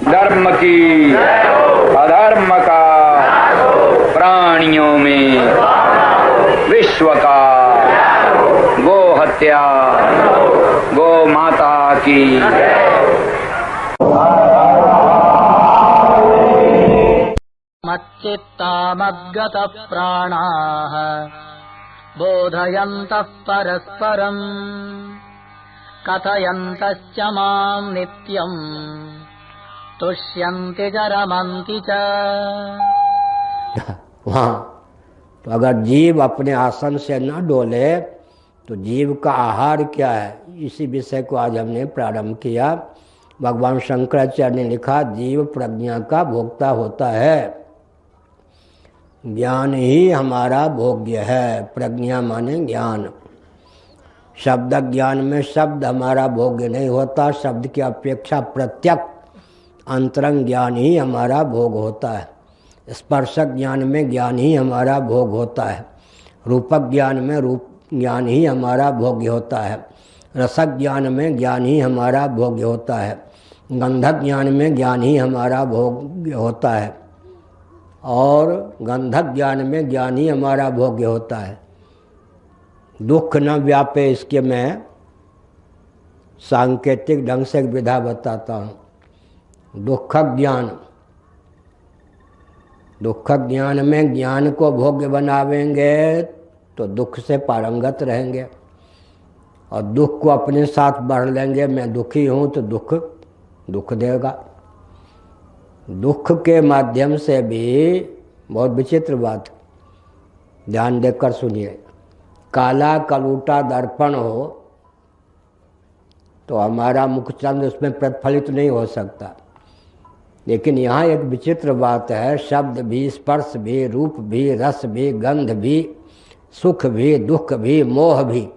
धर्म की अधर्म का प्राणियों में विश्व का गो हत्या गो माता की मच्चित्तामद्गत प्राणाः बोधयन्तः परस्परम् कथयन्तश्च माम् नित्यम् तुष्यन्ति च रमन्ति च। वहाँ तो अगर जीव अपने आसन से न डोले तो जीव का आहार क्या है, इसी विषय को आज हमने प्रारंभ किया। भगवान शंकराचार्य ने लिखा, जीव प्रज्ञा का भोक्ता होता है, ज्ञान ही हमारा भोग्य है। प्रज्ञा माने ज्ञान। शब्द ज्ञान में शब्द हमारा भोग्य नहीं होता, शब्द की अपेक्षा प्रत्यक्ष अंतरंग ज्ञान ही हमारा भोग होता है। स्पर्शक ज्ञान में ज्ञान ही हमारा भोग होता है, रूपक ज्ञान में रूप ज्ञान ही हमारा भोग्य होता है, रसक ज्ञान में ज्ञान ही हमारा भोग्य होता है, गंधक ज्ञान में ज्ञान ही हमारा भोग्य होता है, और गंधक ज्ञान में ज्ञान ही हमारा भोग्य होता है। दुख न व्यापे, इसके मैं सांकेतिक ढंग से विधा बताता हूँ। दुखक ज्ञान, दुखक ज्ञान में ज्ञान को भोग्य बनावेंगे तो दुख से पारंगत रहेंगे, और दुख को अपने साथ बढ़ लेंगे। मैं दुखी हूँ तो दुख दुख देगा। दुख के माध्यम से भी बहुत विचित्र बात, ध्यान देकर सुनिए। काला कलूटा दर्पण हो तो हमारा मुखचंद्र उसमें प्रतिफलित नहीं हो सकता, लेकिन यहाँ एक विचित्र बात है। शब्द भी, स्पर्श भी, रूप भी, रस भी, गंध भी, सुख भी, दुख भी, मोह भी,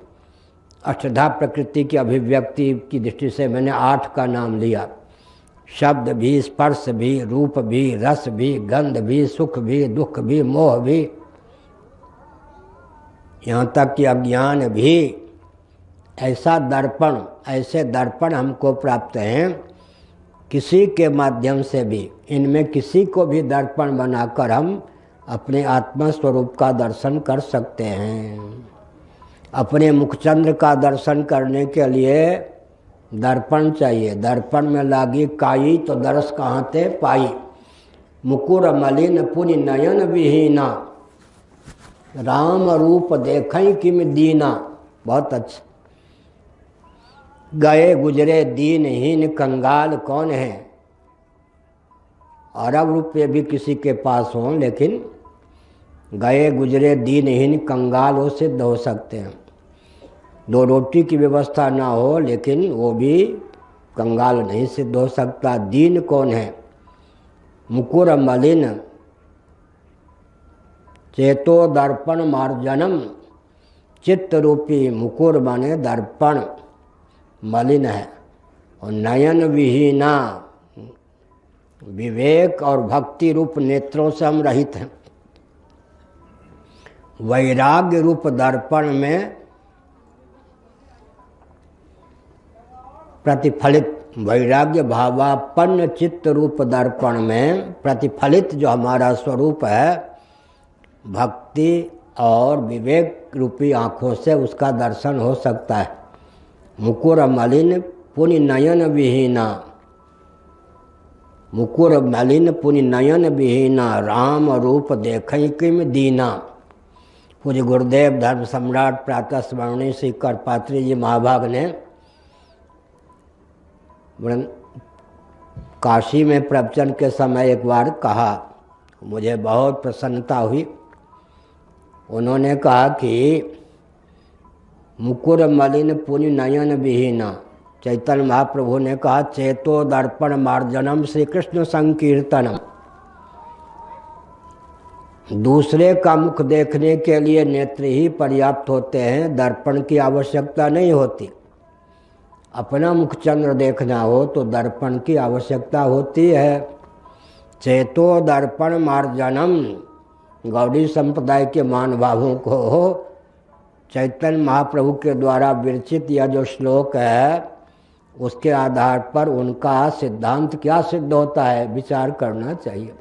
अष्टधा प्रकृति की अभिव्यक्ति की दृष्टि से मैंने 8 का नाम लिया। शब्द भी, स्पर्श भी, रूप भी, रस भी, गंध भी, सुख भी, दुख भी, मोह भी, यहाँ तक कि अज्ञान भी। ऐसा दर्पण, ऐसे दर्पण हमको प्राप्त हैं किसी के माध्यम से भी। इनमें किसी को भी दर्पण बनाकर हम अपने आत्मा स्वरूप का दर्शन कर सकते हैं। अपने मुखचंद्र का दर्शन करने के लिए दर्पण चाहिए। दर्पण में लागी काई तो दरस कहाँ ते पाई। मुकुर मलिन पुनि नयन विहीना, राम रूप देखई किम दीना। बहुत अच्छा। गए गुजरे दीनहीन कंगाल कौन है। अरब रुपये भी किसी के पास हों, लेकिन गए गुजरे दीनहीन कंगाल वो सिद्ध हो सकते हैं। 2 रोटी की व्यवस्था ना हो लेकिन वो भी कंगाल नहीं सिद्ध हो सकता। दीन कौन है। मुकुर मलिन चेतो दर्पण मार्जनम, चित्त रूपी मुकुर माने दर्पण मलिन है। और नयन विहीना, विवेक और भक्ति रूप नेत्रों से हम रहित हैं। वैराग्य रूप दर्पण में प्रतिफलित, वैराग्य भावापन्न चित्त रूप दर्पण में प्रतिफलित जो हमारा स्वरूप है, भक्ति और विवेक रूपी आँखों से उसका दर्शन हो सकता है। मुकुर मलिन पुनि नयन विहीना, मुकुर मलिन पुनि नयन विहीना, राम रूप देखई किम दीना। पूज्य गुरुदेव धर्म सम्राट प्रातः स्मरणीय श्री करपात्री जी महाभाग ने काशी में प्रवचन के समय एक बार कहा, मुझे बहुत प्रसन्नता हुई। उन्होंने कहा कि मुकुर मलिन पुनि नयन विहीना। चैतन्य महाप्रभु ने कहा, चेतो दर्पण मार्जनम श्री कृष्ण संकीर्तनम। दूसरे का मुख देखने के लिए नेत्र ही पर्याप्त होते हैं, दर्पण की आवश्यकता नहीं होती। अपना मुखचंद्र देखना हो तो दर्पण की आवश्यकता होती है। चेतो दर्पण मार्जनम, गौड़ी संप्रदाय के महानुभावों को चैतन्य महाप्रभु के द्वारा विरचित यह जो श्लोक है उसके आधार पर उनका सिद्धांत क्या सिद्ध होता है विचार करना चाहिए।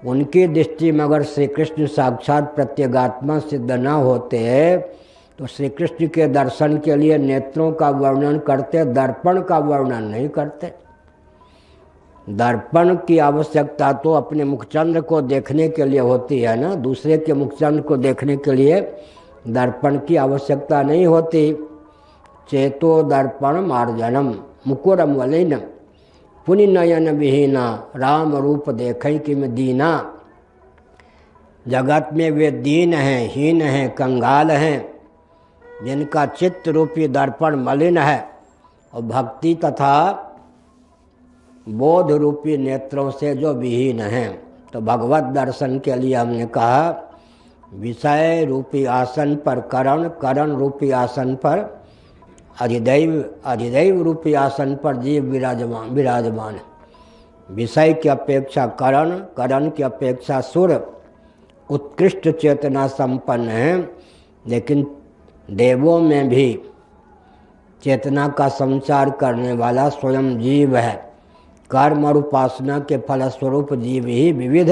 उनकी दृष्टि में अगर श्री कृष्ण साक्षात प्रत्यगात्मा सिद्ध न होते तो श्री कृष्ण के दर्शन के लिए नेत्रों का वर्णन करते, दर्पण का वर्णन नहीं करते। दर्पण की आवश्यकता तो अपने मुखचंद्र को देखने के लिए होती है ना, दूसरे के मुखचंद्र को देखने के लिए दर्पण की आवश्यकता नहीं होती। चेतो दर्पण मार्जनम मुकुरम वलिनम पुनि नयन विहीना राम रूप देखई किम दीना। जगत में वे दीन हैं, हीन हैं, कंगाल हैं, जिनका चित्त रूपी दर्पण मलिन है और भक्ति तथा बोध रूपी नेत्रों से जो विहीन हैं। तो भगवत दर्शन के लिए हमने कहा विषय रूपी आसन पर करण, करण रूपी आसन पर अधिदैव, अधिदैव रूपी आसन पर जीव विराजमान है। विषय की अपेक्षा करण, करण की अपेक्षा सुर उत्कृष्ट चेतना संपन्न है, लेकिन देवों में भी चेतना का संचार करने वाला स्वयं जीव है। कर्म और उपासना के फलस्वरूप जीव ही विविध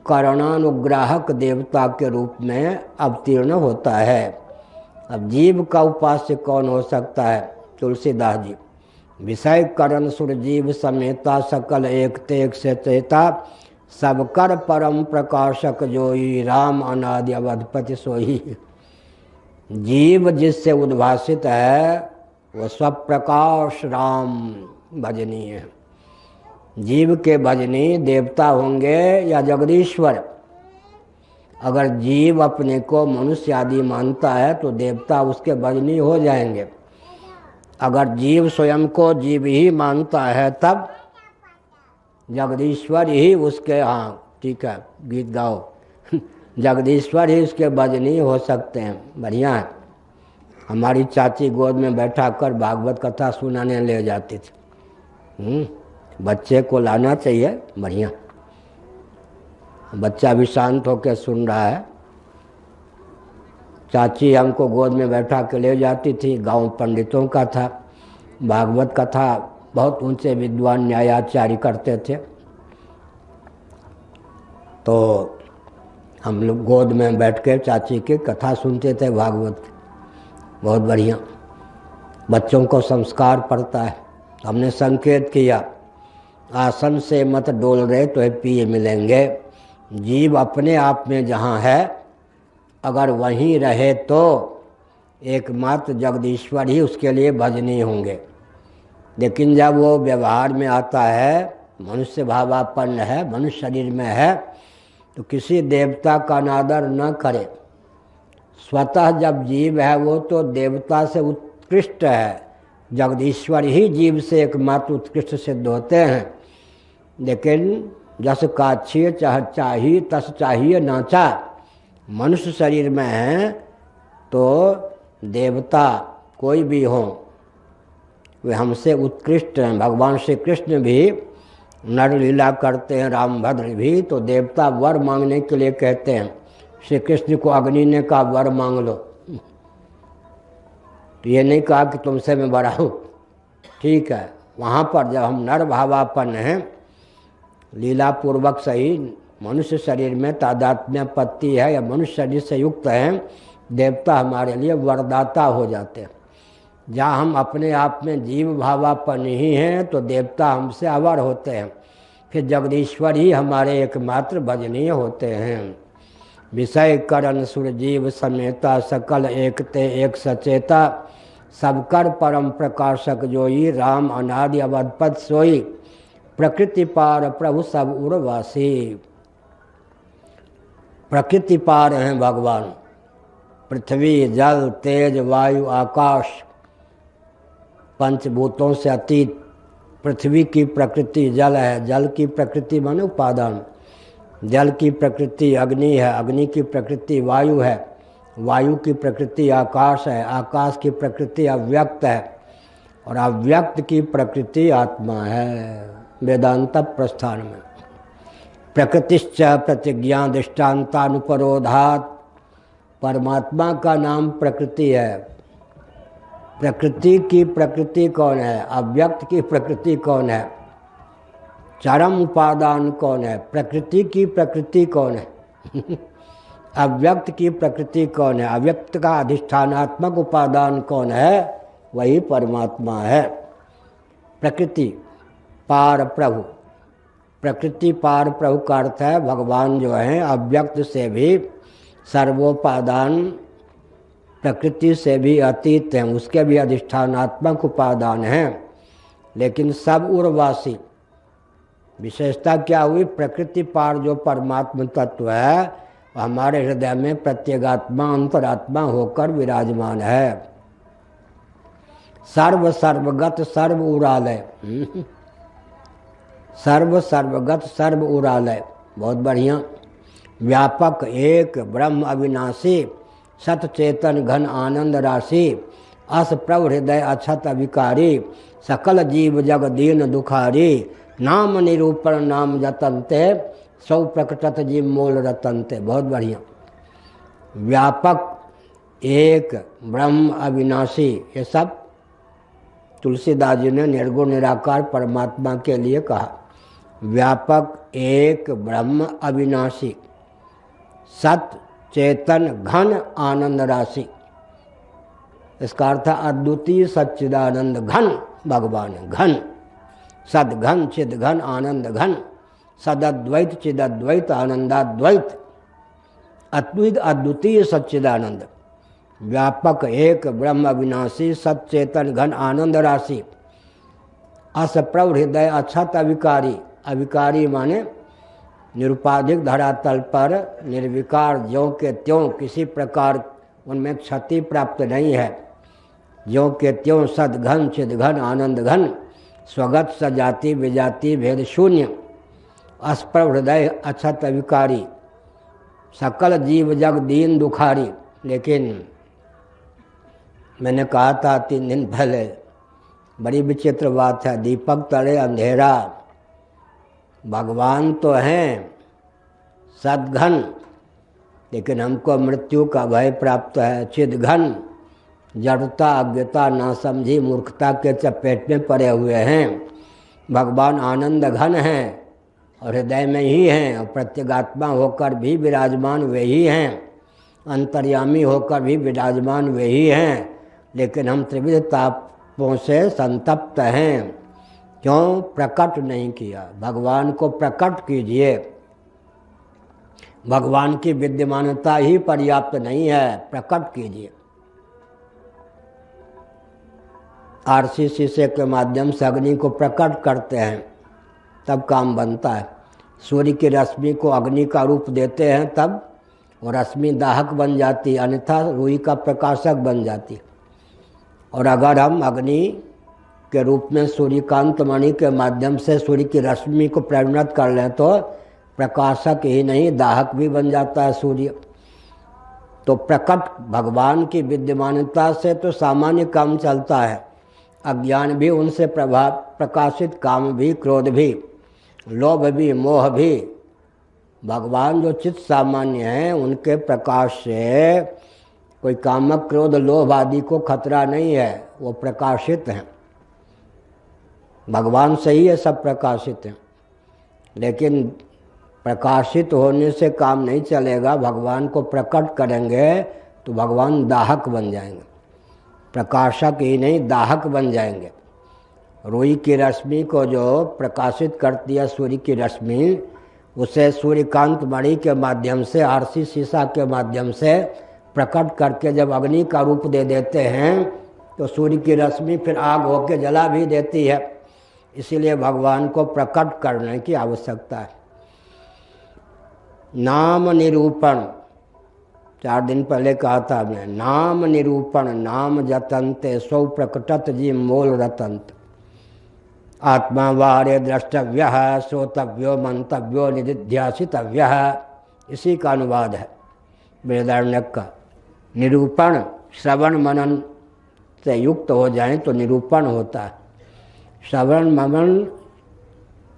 करणानुग्राहक देवता के रूप में अवतीर्ण होता है। अब जीव का उपास्य कौन हो सकता है? तुलसीदास जी। विषय करण सुर जीव समेता सकल एक तेक से चेता सब कर परम प्रकाशक जोई राम अनादि अवधपति सोई। जीव जिससे उद्भासित है वह स्वप्रकाश राम भजनीय है। जीव के भजनी देवता होंगे या जगदीश्वर। अगर जीव अपने को मनुष्य आदि मानता है तो देवता उसके भजनी हो जाएंगे। अगर जीव स्वयं को जीव ही मानता है तब जगदीश्वर ही उसके, हाँ ठीक है गीत गाओ, जगदीश्वर ही उसके भजनी हो सकते हैं। बढ़िया है। हमारी चाची गोद में बैठा कर भागवत कथा सुनाने ले जाती थी। बच्चे को लाना चाहिए, बढ़िया। बच्चा भी शांत होकर सुन रहा है। चाची हमको गोद में बैठा के ले जाती थी। गांव पंडितों का था। भागवत कथा बहुत ऊंचे विद्वान न्यायाचार्य करते थे, तो हम लोग गोद में बैठ के चाची की कथा सुनते थे भागवत की। बहुत बढ़िया। बच्चों को संस्कार पड़ता है। हमने संकेत किया आसन से मत डोल रहे तो ये पिए मिलेंगे। जीव अपने आप में जहाँ है अगर वहीं रहे तो एकमात्र जगदीश्वर ही उसके लिए भजनीय होंगे। लेकिन जब वो व्यवहार में आता है, मनुष्य भावापन्न है, मनुष्य शरीर में है, तो किसी देवता का अनादर न करे। स्वतः जब जीव है वो तो देवता से उत्कृष्ट है। जगदीश्वर ही जीव से एकमात्र उत्कृष्ट सिद्ध होते हैं। लेकिन जस काछिए चाह चाहिए तस चाहिए नाचा। मनुष्य शरीर में है तो देवता कोई भी हो वे हमसे उत्कृष्ट हैं। भगवान श्री कृष्ण भी नर लीला करते हैं, रामभद्र भी, तो देवता वर मांगने के लिए कहते हैं। श्री कृष्ण को अग्नि ने कहा वर मांग लो, तो ये नहीं कहा कि तुमसे मैं बड़ा हूँ। ठीक है, वहाँ पर जब हम नर भावापन्न हैं, लीला पूर्वक सही मनुष्य शरीर में तादात्म्य पत्ति है या मनुष्य शरीर से युक्त हैं, देवता हमारे लिए वरदाता हो जाते हैं। जहाँ हम अपने आप में जीव भावापन्न ही हैं तो देवता हमसे अवर होते हैं। फिर जगदीश्वर ही हमारे एकमात्र भजनीय होते हैं। विषय करण सुर जीव समेता सकल एक ते एक सचेता सबकर परम प्रकाशक जोई राम अनादि अवधपत सोई प्रकृति पार प्रभु सब उर्वासी। प्रकृति पार हैं भगवान। पृथ्वी जल तेज वायु आकाश पंचभूतों से अतीत। पृथ्वी की प्रकृति जल है, जल की प्रकृति माने उपादान। जल की प्रकृति अग्नि है, अग्नि की प्रकृति वायु है, वायु की प्रकृति आकाश है, आकाश की प्रकृति अव्यक्त है और अव्यक्त की प्रकृति आत्मा है। वेदांत प्रस्थान में प्रकृतिश्च प्रतिज्ञा दृष्टान्तानुपरोधात्। परमात्मा का नाम प्रकृति है। प्रकृति की प्रकृति कौन है, अव्यक्त की प्रकृति कौन है, चरम उपादान कौन है, प्रकृति की प्रकृति कौन है अव्यक्त की प्रकृति कौन है, अव्यक्त का अधिष्ठानात्मक उपादान कौन है, वही परमात्मा है। प्रकृति पार प्रभु, प्रकृति पार प्रभु का अर्थ है भगवान जो है अव्यक्त से भी सर्वोपादान, प्रकृति से भी अतीत हैं, उसके भी अधिष्ठानात्मक उपादान हैं, लेकिन सब उर्वासी। विशेषता क्या हुई, प्रकृति पार जो परमात्मा तत्व है हमारे हृदय में प्रत्येगात्मा अंतरात्मा होकर विराजमान है। सर्व सर्वगत सर्व उरालय सर्व सर्वगत सर्व उरालय, बहुत बढ़िया। व्यापक एक ब्रह्म अविनाशी, सत चेतन घन आनंद राशि, अस प्रभु हृदय अक्षत अविकारी, सकल जीव जग दीन दुखारी, नाम निरूपण नाम जतनते, सौ प्रकटत जीव मूल रतनते। बहुत बढ़िया। व्यापक एक ब्रह्म अविनाशी, ये सब तुलसीदास जी ने निर्गुण निराकार परमात्मा के लिए कहा। व्यापक एक ब्रह्म अविनाशी, सत चेतन घन आनंद राशि, इसका अर्थ अद्वितीय सच्चिदानंद घन भगवान, घन सद घन चिद घन आनंद घन, सदद्वैत चिदद्वैत आनंदाद्वैत, अद्वैत अद्वितीय सच्चिदानंद। व्यापक एक ब्रह्म अविनाशी, सच्चेतन घन आनंद राशि, अस प्रभु हृदय अक्षत अविकारी, अविकारी माने निरुपाधिक धरातल पर निर्विकार, ज्यों के त्यों, किसी प्रकार उनमें क्षति प्राप्त नहीं है, ज्यों के त्यों सदघन चिदघन आनंद घन, स्वगत सजाति विजाति भेद शून्य, अस्प्रभ हृदय अक्षत अविकारी, सकल जीव जग दीन दुखारी। लेकिन मैंने कहा था 3 दिन पहले, बड़ी विचित्र बात है, दीपक तले अंधेरा। भगवान तो हैं सदघन, लेकिन हमको मृत्यु का भय प्राप्त है। चिदघन, जड़ता अज्ञता ना समझी मूर्खता के चपेट में पड़े हुए हैं। भगवान आनंद घन हैं और हृदय में ही हैं, और प्रत्यगात्मा होकर भी विराजमान वे ही हैं, अंतर्यामी होकर भी विराजमान वे ही हैं, लेकिन हम त्रिविध तापों से संतप्त हैं। क्यों? प्रकट नहीं किया। भगवान को प्रकट कीजिए। भगवान की विद्यमानता ही पर्याप्त नहीं है, प्रकट कीजिए। आरसी शीशे के माध्यम से अग्नि को प्रकट करते हैं, तब काम बनता है। सूर्य की रश्मि को अग्नि का रूप देते हैं, तब वो रश्मि दाहक बन जाती, अन्यथा रुई का प्रकाशक बन जाती। और अगर हम अग्नि के रूप में सूर्यकांत मणि के माध्यम से सूर्य की रश्मि को परिणत कर लें तो प्रकाशक ही नहीं दाहक भी बन जाता है सूर्य। तो प्रकट भगवान की विद्यमानता से तो सामान्य काम चलता है, अज्ञान भी उनसे प्रकाशित, काम भी, क्रोध भी, लोभ भी, मोह भी। भगवान जो चित्त सामान्य हैं, उनके प्रकाश से कोई कामक क्रोध लोभ आदि को खतरा नहीं है, वो प्रकाशित हैं। भगवान से ही ये सब प्रकाशित हैं। लेकिन प्रकाशित होने से काम नहीं चलेगा, भगवान को प्रकट करेंगे तो भगवान दाहक बन जाएंगे, प्रकाशक ही नहीं दाहक बन जाएंगे। रुई की रश्मि को जो प्रकाशित करती है सूर्य की रश्मि, उसे सूर्यकांत मणि के माध्यम से, आरसी शीशा के माध्यम से प्रकट करके जब अग्नि का रूप दे देते हैं तो सूर्य की रश्मि फिर आग होकर जला भी देती है। इसीलिए भगवान को प्रकट करने की आवश्यकता है। नाम निरूपण, 4 दिन पहले कहा था हमने, नाम निरूपण नाम जतनते, सौ प्रकटत जी मूल रतंत। आत्मा वारे द्रष्टव्य, श्रोतव्यो मंतव्यो निधिध्यासितव्य, इसी का अनुवाद है बृहदारण्यक का। निरूपण, श्रवण मनन से युक्त हो जाए तो निरूपण होता है। श्रवण मनन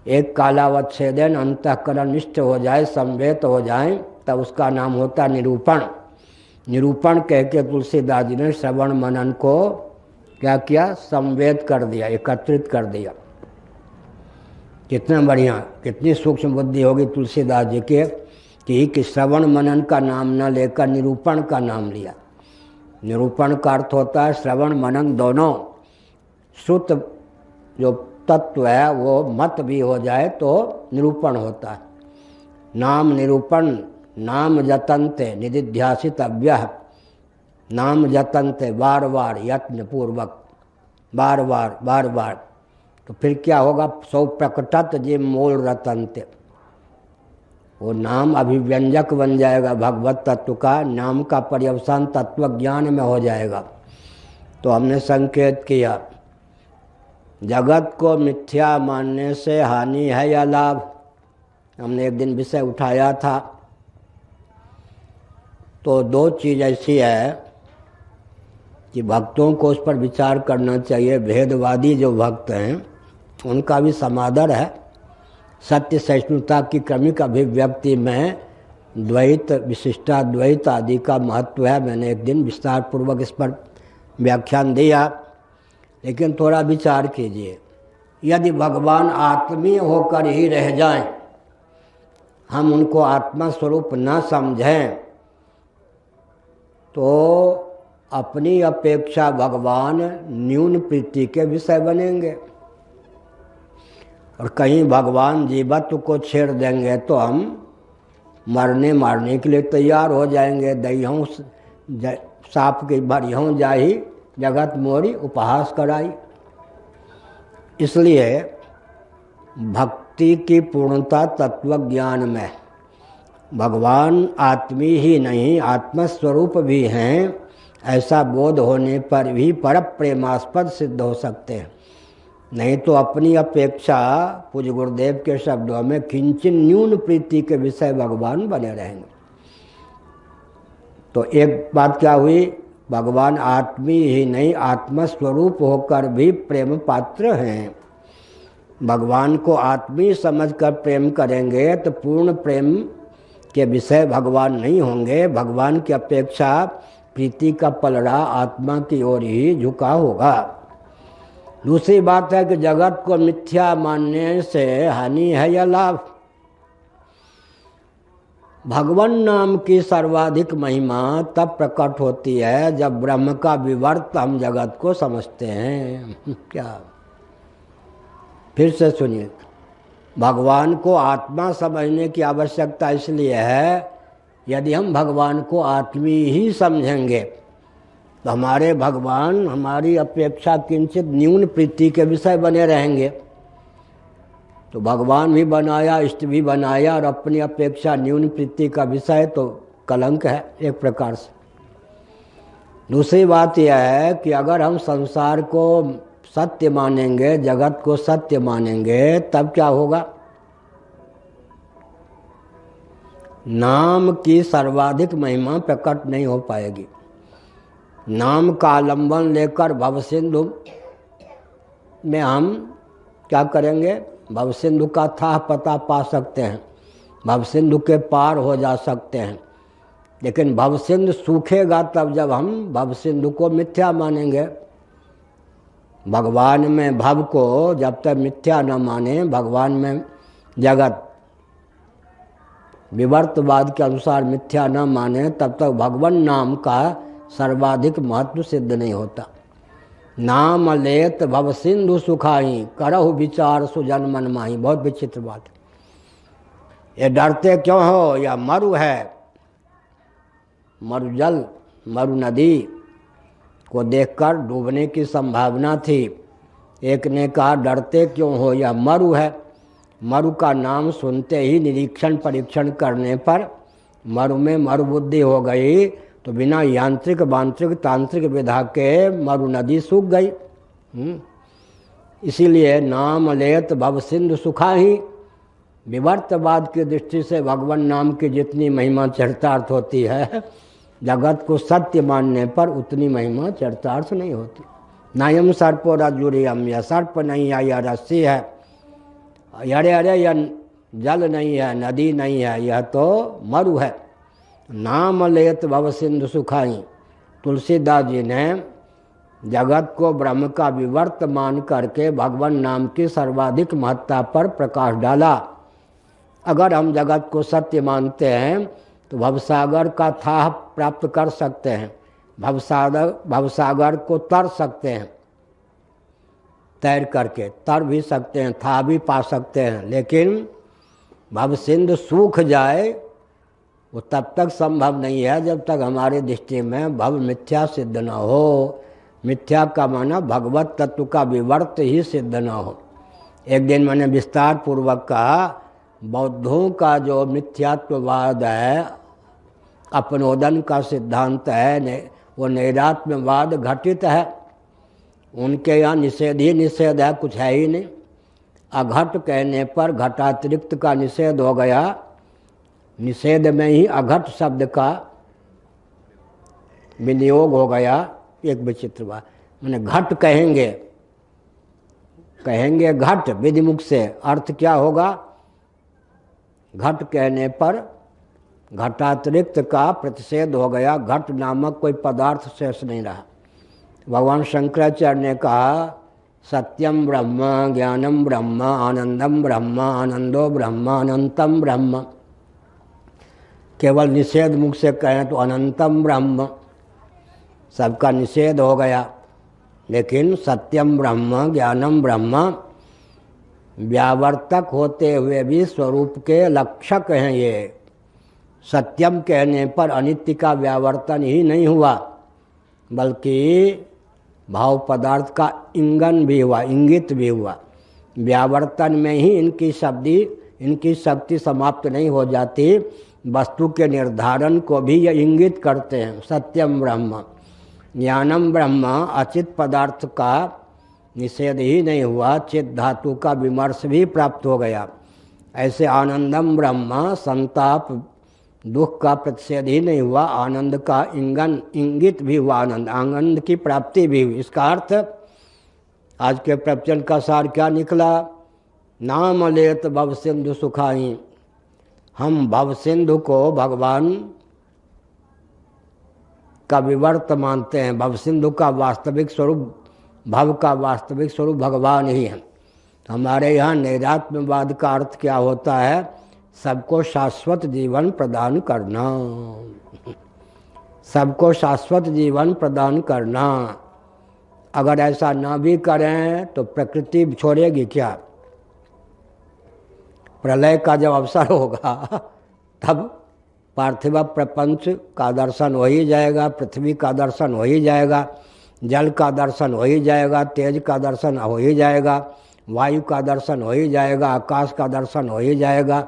एक कालावच्छेदन अंतःकरण निष्ठ हो जाए, संवेत हो जाए, तब उसका नाम होता निरूपण। निरूपण कह के तुलसीदास जी ने श्रवण मनन को क्या किया, संवेद कर दिया, एकत्रित कर दिया। कितना बढ़िया, कितनी सूक्ष्म बुद्धि होगी तुलसीदास जी के कि श्रवण मनन का नाम न लेकर निरूपण का नाम लिया। निरूपण का अर्थ होता है श्रवण मनन दोनों, श्रुत जो तत्व है वो मत भी हो जाए तो निरूपण होता है। नाम निरूपण, नाम जतनते निदिध्यासित अव्यय, नाम जतनते बार बार यत्न पूर्वक, बार बार, तो फिर क्या होगा, सौ प्रकटत जे मूल रतनते, वो नाम अभिव्यंजक बन जाएगा भगवत तत्व का, नाम का पर्यवसान तत्व ज्ञान में हो जाएगा। तो हमने संकेत किया जगत को मिथ्या मानने से हानि है या लाभ, हमने एक दिन विषय उठाया था। तो दो चीज़ ऐसी है कि भक्तों को उस पर विचार करना चाहिए। भेदवादी जो भक्त हैं उनका भी समादर है, सत्य सहिष्णुता की क्रमिक अभिव्यक्ति में द्वैत विशिष्टाद्वैत आदि का महत्व है। मैंने एक दिन विस्तार पूर्वक इस पर व्याख्यान दिया। लेकिन थोड़ा विचार कीजिए, यदि भगवान आत्मीय होकर ही रह जाएं, हम उनको आत्मा स्वरूप न समझें, तो अपनी अपेक्षा भगवान न्यून प्रीति के विषय बनेंगे। और कहीं भगवान जीवत्व को छेड़ देंगे तो हम मरने मारने के लिए तैयार हो जाएंगे। दहियों सांप की भरियों जाही जगत मोरी उपहास कराई। इसलिए भक्ति की पूर्णता तत्व ज्ञान में, भगवान आत्मी ही नहीं आत्मस्वरूप भी हैं, ऐसा बोध होने पर भी पर प्रेमास्पद सिद्ध हो सकते हैं। नहीं तो अपनी अपेक्षा पूज्य गुरुदेव के शब्दों में किंचन न्यून प्रीति के विषय भगवान बने रहेंगे। तो एक बात क्या हुई, भगवान आत्मी ही नहीं आत्मस्वरूप होकर भी प्रेम पात्र हैं। भगवान को आत्मी समझकर प्रेम करेंगे तो पूर्ण प्रेम के विषय भगवान नहीं होंगे। भगवान की अपेक्षा प्रीति का पलड़ा आत्मा की ओर ही झुका होगा। दूसरी बात है कि जगत को मिथ्या मानने से हानि है या लाभ। भगवान नाम की सर्वाधिक महिमा तब प्रकट होती है जब ब्रह्म का विवर्त हम जगत को समझते हैं। क्या, फिर से सुनिए, भगवान को आत्मा समझने की आवश्यकता इसलिए है, यदि हम भगवान को आत्मी ही समझेंगे तो हमारे भगवान हमारी अपेक्षा किंचित न्यून प्रीति के विषय बने रहेंगे। तो भगवान भी बनाया, इष्ट भी बनाया, और अपनी अपेक्षा न्यून प्रीति का विषय तो कलंक है एक प्रकार से। दूसरी बात यह है कि अगर हम संसार को सत्य मानेंगे, जगत को सत्य मानेंगे, तब क्या होगा, नाम की सर्वाधिक महिमा प्रकट नहीं हो पाएगी। नाम का आलंबन लेकर भवसिंधु में हम क्या करेंगे, भवसिंधु का था पता पा सकते हैं, भवसिंधु के पार हो जा सकते हैं। लेकिन भवसिंधु सूखेगा तब जब हम भवसिंधु को मिथ्या मानेंगे। भगवान में भव को जब तक मिथ्या न माने, भगवान में जगत विवर्तवाद के अनुसार मिथ्या न माने, तब तक भगवान नाम का सर्वाधिक महत्व सिद्ध नहीं होता। नाम लेत भव सिंधु सुखाई, करहु विचार सुजन मन माही। बहुत विचित्र बात है। ये डरते क्यों हो, या मरु है, मरु जल, मरु नदी को देखकर डूबने की संभावना थी। एक ने कहा डरते क्यों हो, या मरु है। मरु का नाम सुनते ही निरीक्षण परीक्षण करने पर मरु में मरु बुद्धि हो गई, तो बिना यांत्रिक वांत्रिक तांत्रिक विधा के मरु नदी सूख गई। इसीलिए नाम लेत भव सिंधु सुखाही। विवर्तवाद की दृष्टि से भगवान नाम की जितनी महिमा चरितार्थ होती है, जगत को सत्य मानने पर उतनी महिमा चरितार्थ नहीं होती। नायम सर्पो रजुरियम, यह सर्प नहीं है, यह रस्सी है, अरे अरे यह जल नहीं है, नदी नहीं है, यह तो मरु है। नाम लेत भव सिंधु सुखाई। तुलसीदास जी ने जगत को ब्रह्म का विवर्त मान करके भगवान नाम की सर्वाधिक महत्ता पर प्रकाश डाला। अगर हम जगत को सत्य मानते हैं तो भवसागर का था प्राप्त कर सकते हैं, भवसागर को तर सकते हैं, तैर करके तर भी सकते हैं, था भी पा सकते हैं। लेकिन भव सिंधु सूख जाए वो तब तक संभव नहीं है जब तक हमारी दृष्टि में भव मिथ्या सिद्ध न हो। मिथ्या का माना भगवत तत्व का विवर्त ही सिद्ध न हो। एक दिन मैंने विस्तार पूर्वक कहा, बौद्धों का जो मिथ्यात्ववाद है, अपनोदन का सिद्धांत है, वो नैरात्म्यवाद घटित है। उनके यहाँ निषेध ही निषेध है, कुछ है ही नहीं। अघट कहने पर घटातिरिक्त का निषेध हो गया, निषेध में ही अघट शब्द का विनियोग हो गया। एक विचित्र बात, मैंने घट कहेंगे घट विधिमुख से, अर्थ क्या होगा? घट कहने पर घटातिरिक्त का प्रतिषेध हो गया, घट नामक कोई पदार्थ शेष नहीं रहा। भगवान शंकराचार्य ने कहा, सत्यम ब्रह्म, ज्ञानम ब्रह्म, आनंदम ब्रह्म, आनंदो ब्रह्म, अनंतम ब्रह्म। केवल निषेध मुख से कहें तो अनंतम ब्रह्म, सबका निषेध हो गया। लेकिन सत्यम ब्रह्म, ज्ञानम ब्रह्म व्यावर्तक होते हुए भी स्वरूप के लक्षक हैं। ये सत्यम कहने पर अनित्य का व्यावर्तन ही नहीं हुआ, बल्कि भाव पदार्थ का इंगन भी हुआ, इंगित भी हुआ। व्यावर्तन में ही इनकी शक्ति समाप्त नहीं हो जाती, वस्तु के निर्धारण को भी ये इंगित करते हैं। सत्यम ब्रह्म, ज्ञानम ब्रह्म, अचित पदार्थ का निषेध ही नहीं हुआ, चित धातु का विमर्श भी प्राप्त हो गया। ऐसे आनंदम ब्रह्म, संताप दुख का प्रतिषेध ही नहीं हुआ, आनंद का इंगित भी हुआ, आनंद की प्राप्ति भी हुई। इसका अर्थ आज के प्रवचन का सार क्या निकला? नाम लेत भव सिंधु सुखाई। हम भव सिंधु को भगवान का विवर्त मानते हैं। भव सिंधु का वास्तविक स्वरूप, भव का वास्तविक स्वरूप भगवान ही है। हमारे यहाँ नैरात्म्यवाद का अर्थ क्या होता है? सबको शाश्वत जीवन प्रदान करना, सबको शाश्वत जीवन प्रदान करना। अगर ऐसा ना भी करें तो प्रकृति छोड़ेगी क्या? प्रलय का जब अवसर होगा तब पार्थिव प्रपंच का दर्शन हो ही जाएगा, पृथ्वी का दर्शन हो ही जाएगा, जल का दर्शन हो ही जाएगा, तेज का दर्शन हो ही जाएगा, वायु का दर्शन हो ही जाएगा, आकाश का दर्शन हो ही जाएगा,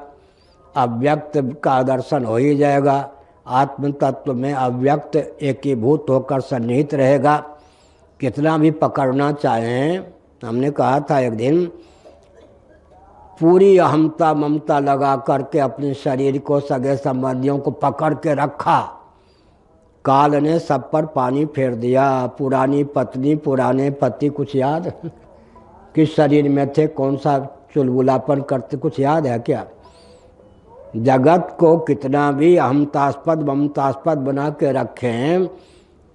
अव्यक्त का दर्शन हो ही जाएगा। आत्म तत्व में अव्यक्त एकीभूत होकर सन्निहित रहेगा। कितना भी पकड़ना चाहें, हमने कहा था एक दिन, पूरी अहमता ममता लगा करके अपने शरीर को, सगे संबंधियों को पकड़ के रखा, काल ने सब पर पानी फेर दिया। पुरानी पत्नी, पुराने पति कुछ याद? किस शरीर में थे, कौन सा चुलबुलापन करते, कुछ याद है क्या? जगत को कितना भी अहमतास्पद ममतास्पद बना के रखें,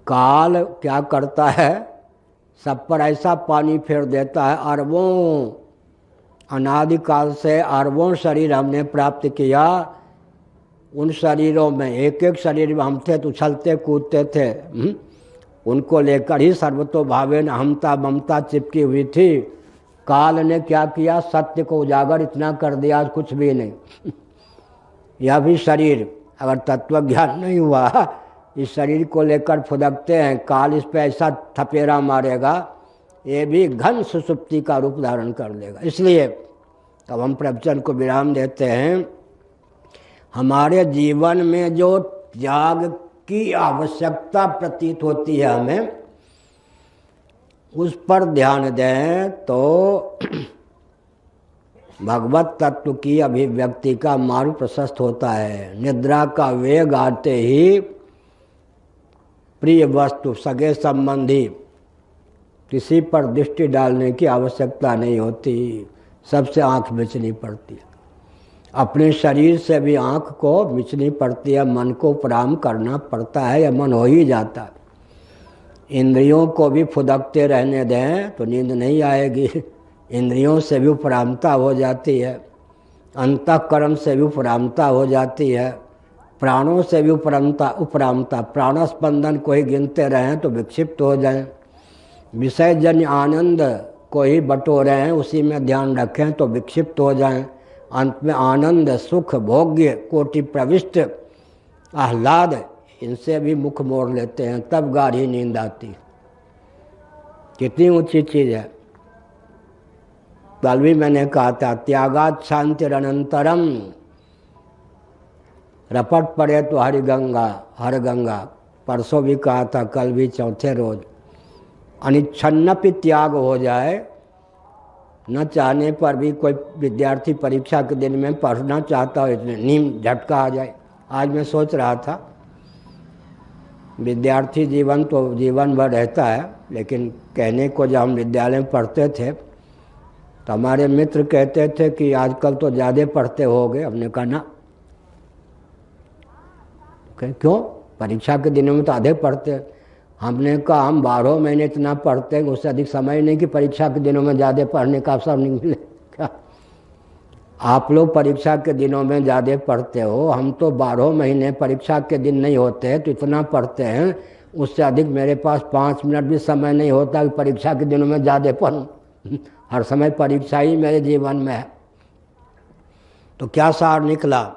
काल क्या करता है? सब पर ऐसा पानी फेर देता है। अरबों, अनादिकाल से अरबों शरीर हमने प्राप्त किया। उन शरीरों में एक एक शरीर में हम थे तो उछलते कूदते थे, उनको लेकर ही सर्वतोभावेन अहमता ममता चिपकी हुई थी। काल ने क्या किया? सत्य को उजागर इतना कर दिया, कुछ भी नहीं। यह भी शरीर, अगर तत्व ज्ञान नहीं हुआ, इस शरीर को लेकर फुदकते हैं, काल इस पे ऐसा थपेरा मारेगा, ये भी घन सुसुप्ति का रूप धारण कर लेगा। इसलिए अब हम प्रवचन को विराम देते हैं। हमारे जीवन में जो त्याग की आवश्यकता प्रतीत होती है हमें, उस पर ध्यान दें तो भगवत तत्व की अभिव्यक्ति का मार्ग प्रशस्त होता है। निद्रा का वेग आते ही प्रिय वस्तु, सगे संबंधी, किसी पर दृष्टि डालने की आवश्यकता नहीं होती, सबसे आंख मिचनी पड़ती है। अपने शरीर से भी आंख को मिचनी पड़ती है, मन को प्रणाम करना पड़ता है, या मन हो ही जाता है। इंद्रियों को भी फुदकते रहने दें तो नींद नहीं आएगी। इंद्रियों से भी उपरामता हो जाती है, अंतःकरण से भी उपरामता हो जाती है, प्राणों से भी उपरामता। प्राण स्पंदन को ही गिनते रहें तो विक्षिप्त हो जाएं। विषयजन्य आनंद को ही बटोरे हैं, उसी में ध्यान रखें तो विक्षिप्त हो जाएं। अंत में आनंद, सुख, भोग्य, कोटि प्रविष्ट आह्लाद, इनसे भी मुख मोड़ लेते हैं, तब गाढ़ी नींद आती। कितनी ऊंची चीज है। कल भी मैंने कहा था, त्यागात शांतिरनंतरम, रपट पड़े तो हर गंगा। परसों भी कहा था, कल भी, चौथे रोज। अनिच्छन्नपि त्याग हो जाए, न चाहने पर भी कोई विद्यार्थी परीक्षा के दिन में पढ़ना चाहता हो, इसमें नींद झटका आ जाए। आज मैं सोच रहा था, विद्यार्थी जीवन तो जीवन भर रहता है, लेकिन कहने को जब हम विद्यालय में पढ़ते थे तो हमारे मित्र कहते थे कि आजकल तो ज़्यादा पढ़ते होगे। हमने कहा ना। क्यों? परीक्षा के दिनों में तो आधे पढ़ते। हमने कहा हम 12 महीने इतना पढ़ते हैं, उससे अधिक समय नहीं कि परीक्षा के दिनों में ज़्यादा पढ़ने का अवसर नहीं मिले। क्या आप लोग परीक्षा के दिनों में ज़्यादा पढ़ते हो? हम तो 12 महीने परीक्षा के दिन नहीं होते तो इतना पढ़ते हैं, उससे अधिक मेरे पास 5 मिनट भी समय नहीं होता कि परीक्षा के दिनों में ज़्यादा पढ़ूं। हर समय परीक्षा ही मेरे जीवन में है। तो क्या सार निकला?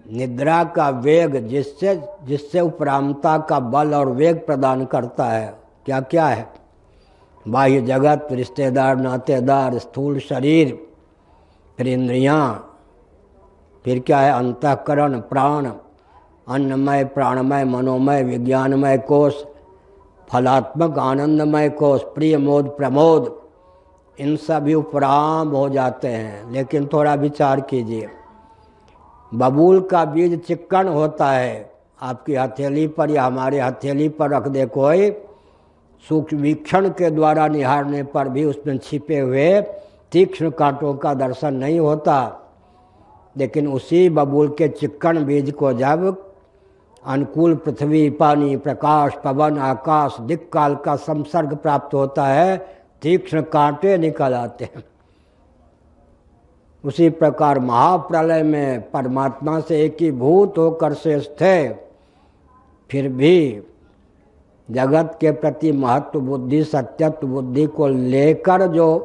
निद्रा का वेग जिससे उपरामता का बल और वेग प्रदान करता है, क्या क्या है? बाह्य जगत, रिश्तेदार, नातेदार, स्थूल शरीर, फिर इंद्रियां, फिर क्या है? अंतःकरण, प्राण, अन्नमय, प्राणमय, मनोमय, विज्ञानमय कोश, फलात्मक आनंदमय कोश, प्रिय मोद, प्रमोद, इन सभी उपराम हो जाते हैं। लेकिन थोड़ा विचार कीजिए, बबूल का बीज चिक्कन होता है, आपकी हथेली पर या हमारे हथेली पर रख दे कोई, सूक्ष्म वीक्षण के द्वारा निहारने पर भी उसमें छिपे हुए तीक्ष्ण कांटों का दर्शन नहीं होता। लेकिन उसी बबूल के चिक्कन बीज को जब अनुकूल पृथ्वी, पानी, प्रकाश, पवन, आकाश, दिक्काल का संसर्ग प्राप्त होता है, तीक्ष्ण कांटे निकल आते हैं। उसी प्रकार महाप्रलय में परमात्मा से एकीभूत होकर शेष थे, फिर भी जगत के प्रति महत्व बुद्धि, सत्यत्व बुद्धि को लेकर जो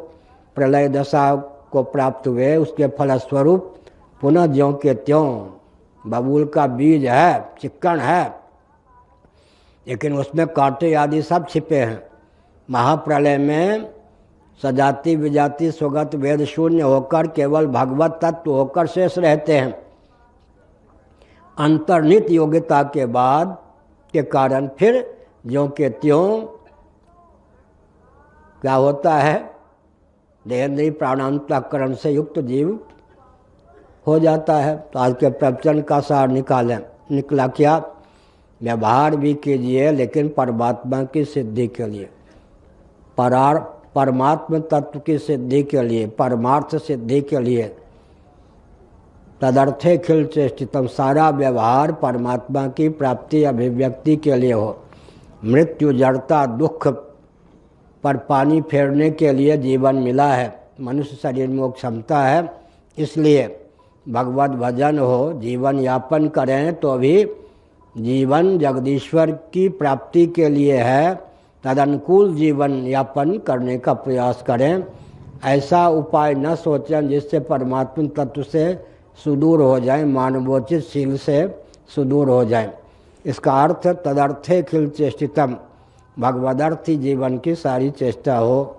प्रलय दशा को प्राप्त हुए, उसके फलस्वरूप पुनः ज्यों के त्यों बबूल का बीज है, चिक्कन है, लेकिन उसमें कांटे आदि सब छिपे हैं। महाप्रलय में सजाति विजाति स्वगत वेद शून्य होकर केवल भगवत तत्व होकर शेष रहते हैं। अंतर्निहित योग्यता के बाद के कारण फिर ज्यों के त्यों क्या होता है? देहेंद्रीय प्राणांतःकरण से युक्त जीव हो जाता है। तो आज के प्रवचन का सार निकला क्या? व्यवहार भी कीजिए लेकिन परमात्मा की सिद्धि के लिए, परमात्म तत्व की सिद्धि के लिए, परमार्थ सिद्धि के लिए। तदर्थे खिल चेष्टितम, सारा व्यवहार परमात्मा की प्राप्ति अभिव्यक्ति के लिए हो। मृत्यु, जड़ता, दुख पर पानी फेरने के लिए जीवन मिला है। मनुष्य शरीर में वो क्षमता है, इसलिए भगवत भजन हो, जीवन यापन करें तो भी जीवन जगदीश्वर की प्राप्ति के लिए है। तदनुकूल जीवन यापन करने का प्रयास करें। ऐसा उपाय न सोचें जिससे परमात्मा तत्व से सुदूर हो जाए, मानवोचित शील से सुदूर हो जाए। इसका अर्थ तदर्थे खिल चेष्टितम, भगवदर्थी जीवन की सारी चेष्टा हो।